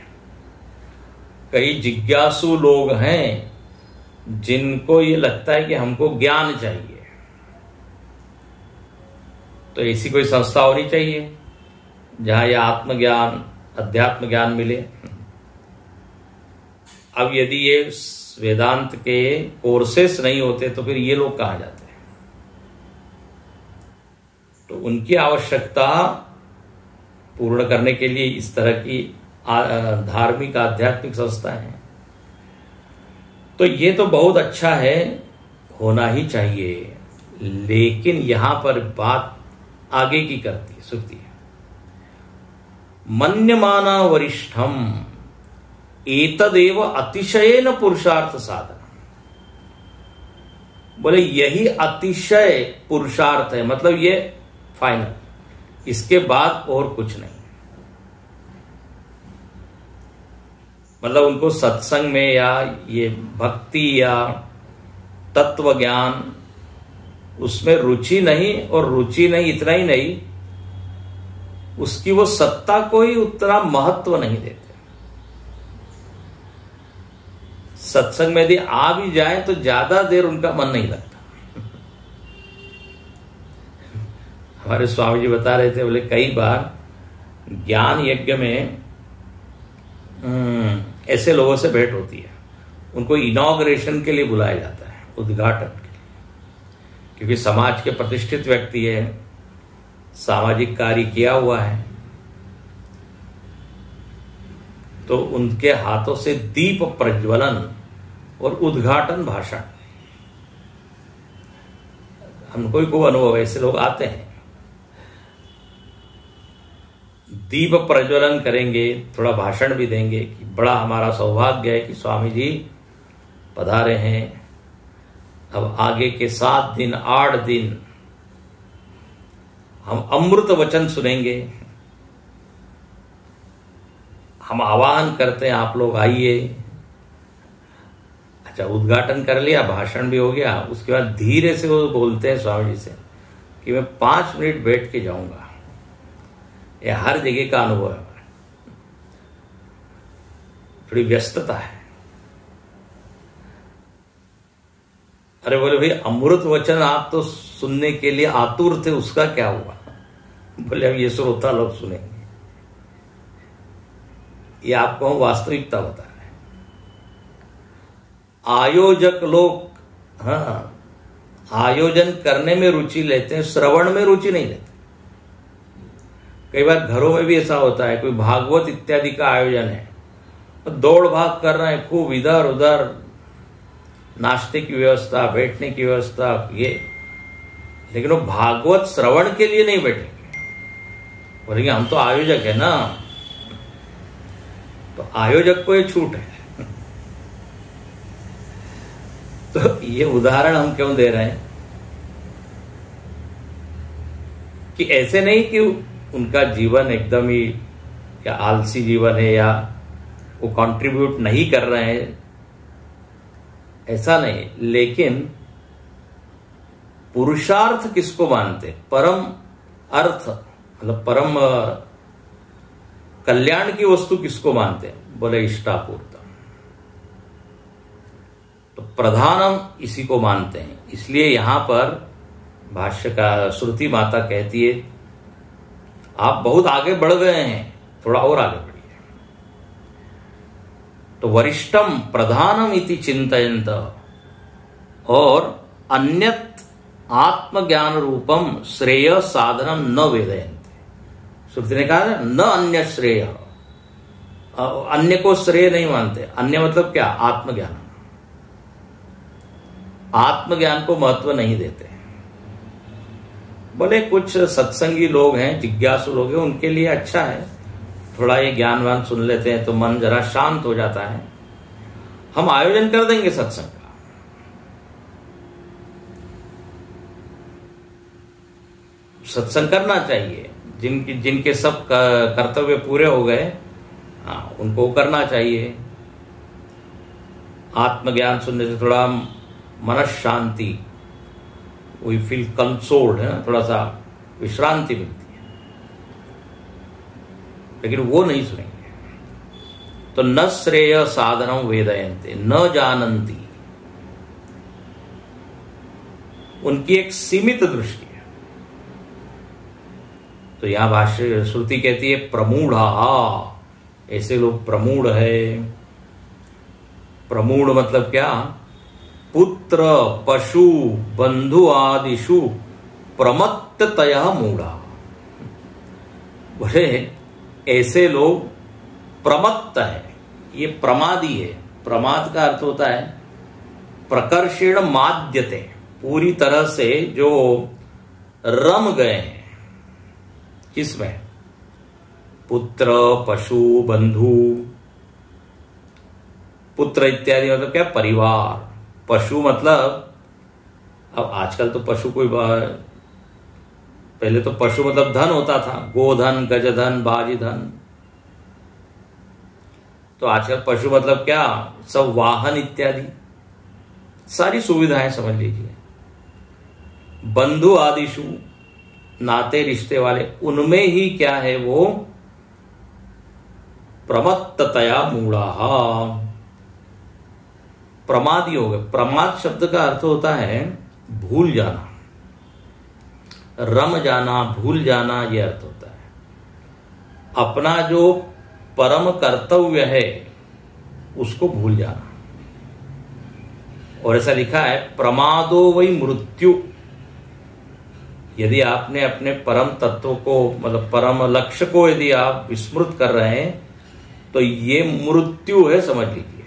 कई जिज्ञासु लोग हैं जिनको ये लगता है कि हमको ज्ञान चाहिए, तो ऐसी कोई संस्था होनी चाहिए जहां ये आत्मज्ञान, अध्यात्म ज्ञान मिले। अब यदि ये वेदांत के कोर्सेस नहीं होते तो फिर ये लोग कहां जाते हैं। तो उनकी आवश्यकता पूर्ण करने के लिए इस तरह की धार्मिक आध्यात्मिक संस्थाएं हैं। तो ये तो बहुत अच्छा है, होना ही चाहिए। लेकिन यहां पर बात आगे की सुनती है। मन्यमाना वरिष्ठम एतदेव अतिशयेन पुरुषार्थ साधन। बोले यही अतिशय पुरुषार्थ है, मतलब ये फाइनल, इसके बाद और कुछ नहीं। मतलब उनको सत्संग में या ये भक्ति या तत्व ज्ञान उसमें रुचि नहीं, और रुचि नहीं इतना ही नहीं, उसकी वो सत्ता को ही उतना महत्व नहीं देते। सत्संग में यदि आ भी जाए तो ज्यादा देर उनका मन नहीं लगता। हमारे स्वामी जी बता रहे थे, बोले कई बार ज्ञान यज्ञ में ऐसे लोगों से भेंट होती है, उनको इनॉग्रेशन के लिए बुलाया जाता है, उद्घाटन के लिए, क्योंकि समाज के प्रतिष्ठित व्यक्ति है, सामाजिक कार्य किया हुआ है, तो उनके हाथों से दीप प्रज्वलन और उद्घाटन भाषण। हमको को अनुभव, ऐसे लोग आते हैं, दीप प्रज्वलन करेंगे, थोड़ा भाषण भी देंगे कि बड़ा हमारा सौभाग्य है कि स्वामी जी पधारे हैं। अब आगे के 7 दिन 8 दिन हम अमृत वचन सुनेंगे। हम आह्वान करते हैं, आप लोग आइए। अच्छा, उद्घाटन कर लिया, भाषण भी हो गया, उसके बाद धीरे से वो बोलते हैं स्वामी जी से कि मैं 5 मिनट बैठ के जाऊंगा। ये हर जगह का अनुभव है, थोड़ी व्यस्तता है। अरे बोले भाई, अमृत वचन आप तो सुनने के लिए आतुर थे, उसका क्या हुआ? बोले अब ये श्रोता लोग सुनेंगे। ये आपको हम वास्तविकता बता रहे हैं। आयोजक लोग आयोजन करने में रुचि लेते हैं, श्रवण में रुचि नहीं लेते। कई बार घरों में भी ऐसा होता है, कोई भागवत इत्यादि का आयोजन है, दौड़ भाग कर रहे हैं खूब, इधर उधर, नाश्ते की व्यवस्था, बैठने की व्यवस्था, ये, लेकिन वो भागवत श्रवण के लिए नहीं बैठेंगे। बोलेंगे हम तो आयोजक है ना, तो आयोजक को ये छूट है। तो ये उदाहरण हम क्यों दे रहे हैं कि ऐसे नहीं कि उनका जीवन एकदम ही क्या आलसी जीवन है या वो कंट्रीब्यूट नहीं कर रहे हैं, ऐसा नहीं। लेकिन पुरुषार्थ किसको मानते, परम अर्थ मतलब परम कल्याण की वस्तु किसको मानते हैं, बोले इष्टापूर्त। तो प्रधानम इसी को मानते हैं। इसलिए यहां पर भाष्य का श्रुति माता कहती है आप बहुत आगे बढ़ गए हैं, थोड़ा और आगे बढ़िए। तो वरिष्ठम प्रधानम इति चिंतयन्त और अन्यत आत्मज्ञान रूपम श्रेय साधनम न वेदयन्ते। श्रुति ने कहा न अन्य श्रेय, अन्य को श्रेय नहीं मानते। अन्य मतलब क्या, आत्मज्ञान, आत्मज्ञान को महत्व नहीं देते। बोले कुछ सत्संगी लोग हैं, जिज्ञासु लोग हैं, उनके लिए अच्छा है, थोड़ा ये ज्ञानवान सुन लेते हैं तो मन जरा शांत हो जाता है। हम आयोजन कर देंगे सत्संग का, सत्संग करना चाहिए। जिनके सब कर्तव्य पूरे हो गए, उनको करना चाहिए। आत्मज्ञान सुनने से थोड़ा मन शांति, वी फील कंसोल्ड, है ना, थोड़ा सा विश्रांति मिलती है। लेकिन वो नहीं सुनेंगे। तो न श्रेय साधनम वेदयन्ते न जानन्ति, उनकी एक सीमित दृष्टि है। तो यहां भाष्य श्रुति कहती है प्रमूढ़ा, ऐसे लोग प्रमूढ़ है। प्रमूढ़ मतलब क्या, पुत्र पशु बंधु आदिषु प्रमत्ततया मूढ़ा। बोले ऐसे लोग प्रमत्त है, ये प्रमादी है। प्रमाद का अर्थ होता है प्रकर्षेण माद्यते, पूरी तरह से जो रम गए हैं। किसमें, पुत्र पशु बंधु, पुत्र इत्यादि मतलब क्या, परिवार। पशु मतलब, अब आजकल तो पशु कोई, पहले तो पशु मतलब धन होता था, गोधन गजधन बाजी धन। तो आजकल पशु मतलब क्या, सब वाहन इत्यादि, सारी सुविधाएं समझ लीजिए। बंधु आदिशु, नाते रिश्ते वाले, उनमें ही क्या है, वो प्रमत्ततया मूढ़ा, प्रमादी हो गए। प्रमाद शब्द का अर्थ होता है भूल जाना, रम जाना, भूल जाना, यह अर्थ होता है। अपना जो परम कर्तव्य है उसको भूल जाना। और ऐसा लिखा है प्रमादो वही मृत्यु। यदि आपने अपने परम तत्व को, मतलब परम लक्ष्य को यदि आप विस्मृत कर रहे हैं तो ये मृत्यु है, समझ लीजिए।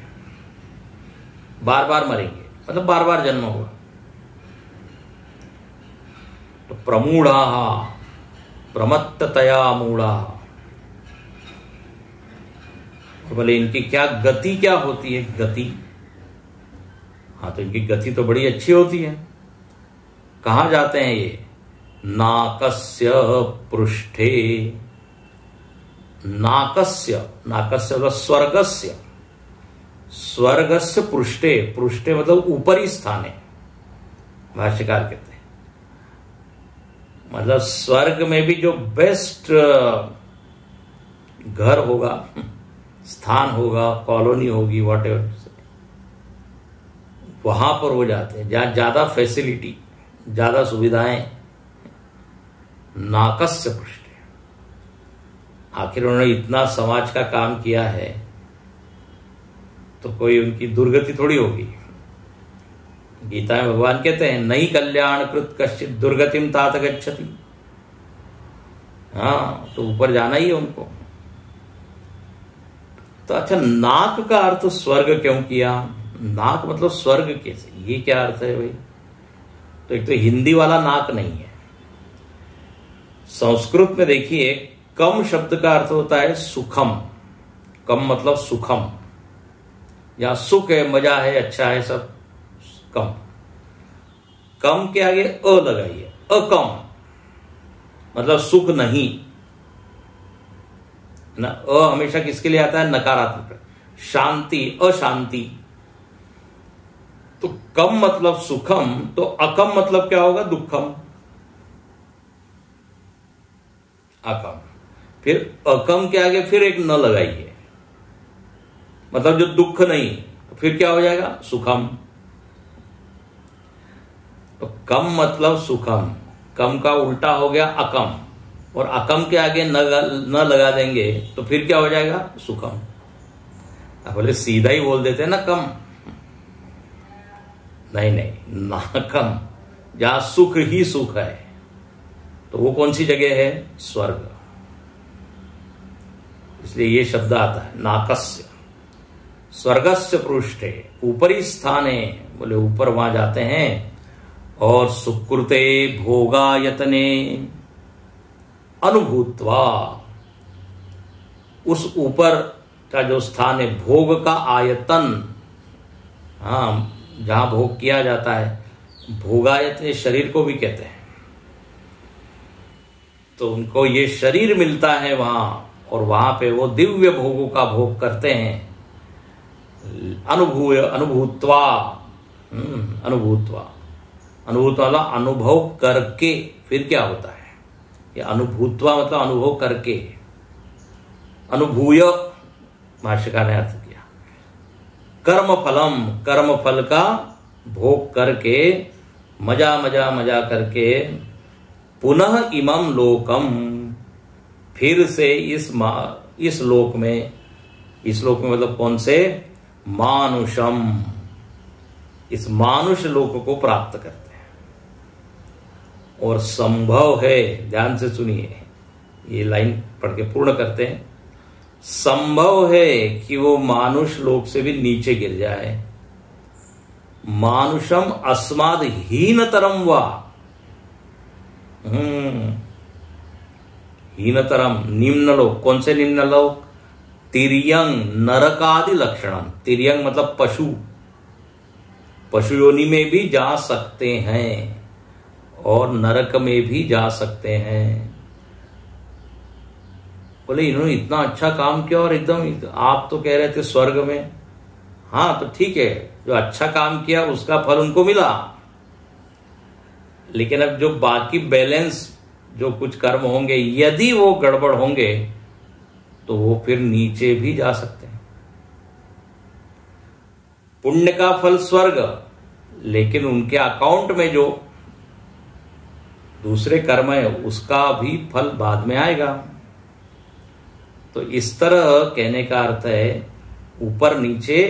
बार बार मरेंगे, मतलब बार बार जन्म होगा। तो प्रमूढ़ा, प्रमत्ततया मूढ़ा। बोले इनकी क्या गति क्या होती है, गति। हाँ, तो इनकी गति तो बड़ी अच्छी होती है। कहां जाते हैं ये, नाकस्य पृष्ठे। नाकस्य, नाकस्य मतलब स्वर्गस्य, स्वर्गस्य पृष्ठे, पृष्ठे मतलब ऊपरी स्थाने, भाष्यकार कहते हैं। मतलब स्वर्ग में भी जो बेस्ट घर होगा, स्थान होगा, कॉलोनी होगी, वॉटेवर, वहां पर वो जाते हैं जहां ज्यादा फैसिलिटी, ज्यादा सुविधाएं। नाकस्य पृष्ठे, आखिर उन्होंने इतना समाज का काम किया है तो कोई उनकी दुर्गति थोड़ी होगी। गीता में भगवान कहते हैं नई कल्याण कृत कश्चित दुर्गतिम तात गच्छति। हाँ, तो ऊपर जाना ही है उनको। तो अच्छा, नाक का अर्थ स्वर्ग क्यों किया? नाक मतलब स्वर्ग कैसे, ये क्या अर्थ है भाई? तो एक तो हिंदी वाला नाक नहीं है। संस्कृत में देखिए, कम शब्द का अर्थ होता है सुखम। कम मतलब सुखम, यहां सुख है, मजा है, अच्छा है, सब कम। कम के आगे अ लगाइए, अकम मतलब सुख नहीं ना। अ हमेशा किसके लिए आता है? नकारात्मक। शांति, अशांति। तो कम मतलब सुखम, तो अकम मतलब क्या होगा? दुखम। अकम, फिर अकम के आगे फिर एक न लगाइए, मतलब जो दुख नहीं, तो फिर क्या हो जाएगा? सुखम। तो कम मतलब सुखम, कम का उल्टा हो गया अकम, और अकम के आगे न लगा देंगे तो फिर क्या हो जाएगा? सुखम। अब बोले सीधा ही बोल देते हैं ना कम, नहीं नहीं, ना कम। जहां सुख ही सुख है तो वो कौन सी जगह है? स्वर्ग। इसलिए ये शब्द आता है नाकस्य, स्वर्गस्य पृष्ठे, ऊपरी स्थाने, बोले ऊपर वहां जाते हैं। और सुकृते भोगायतने अनुभूत्वा, उस ऊपर का जो स्थान है, भोग का आयतन, हाँ, जहां भोग किया जाता है, भोगायतन शरीर को भी कहते हैं। तो उनको ये शरीर मिलता है वहां, और वहां पे वो दिव्य भोगों का भोग करते हैं। अनुभूत्वा, अनुभूत्वा, अनुभूत वाला अनुभव करके, फिर क्या होता है? ये अनुभूत्वा मतलब अनुभव करके, अनुभूय भाष्यकार ने अर्थ किया। कर्म फलम, कर्म फल का भोग करके, मजा मजा मजा करके, पुनः इमम लोकम, फिर से इस लोक में, इस लोक में मतलब कौन से? मानुषम, इस मानुष लोक को प्राप्त करते हैं। और संभव है, ध्यान से सुनिए, ये लाइन पढ़ के पूर्ण करते हैं। संभव है कि वो मानुष लोक से भी नीचे गिर जाए। मानुषम अस्माद हीनतरम वा, हीनतरम, निम्न लोक। कौन से निम्न लोक? तिर्यंग, नरकादि लक्षणम। तिर्यंग मतलब पशु, पशु योनि में भी जा सकते हैं और नरक में भी जा सकते हैं। बोले इन्होंने इतना अच्छा काम किया और एकदम, आप तो कह रहे थे स्वर्ग में। हाँ तो ठीक है, जो अच्छा काम किया उसका फल उनको मिला, लेकिन अब जो बाकी बैलेंस जो कुछ कर्म होंगे, यदि वो गड़बड़ होंगे तो वो फिर नीचे भी जा सकते हैं। पुण्य का फल स्वर्ग, लेकिन उनके अकाउंट में जो दूसरे कर्म है उसका भी फल बाद में आएगा। तो इस तरह कहने का अर्थ है, ऊपर नीचे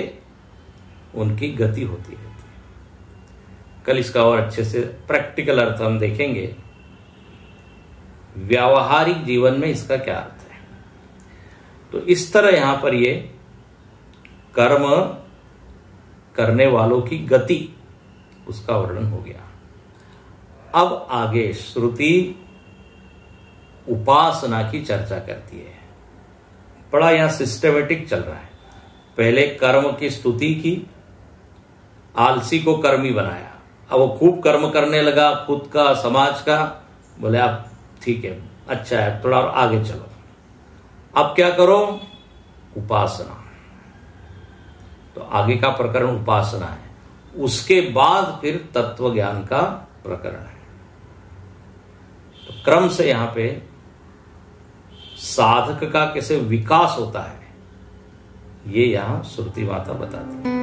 उनकी गति होती रहती है। कल इसका और अच्छे से प्रैक्टिकल अर्थ हम देखेंगे, व्यावहारिक जीवन में इसका क्या अर्थ है। तो इस तरह यहां पर ये कर्म करने वालों की गति, उसका वर्णन हो गया। अब आगे श्रुति उपासना की चर्चा करती है। बड़ा यहां सिस्टमेटिक चल रहा है। पहले कर्म की स्तुति की, आलसी को कर्मी बनाया, अब वो खूब कर्म करने लगा, खुद का, समाज का। बोले आप ठीक है, अच्छा है, थोड़ा और आगे चलो। अब क्या करो? उपासना। तो आगे का प्रकरण उपासना है, उसके बाद फिर तत्व ज्ञान का प्रकरण है। तो क्रम से यहां पे साधक का कैसे विकास होता है, ये यहां श्रुति माता बताती है।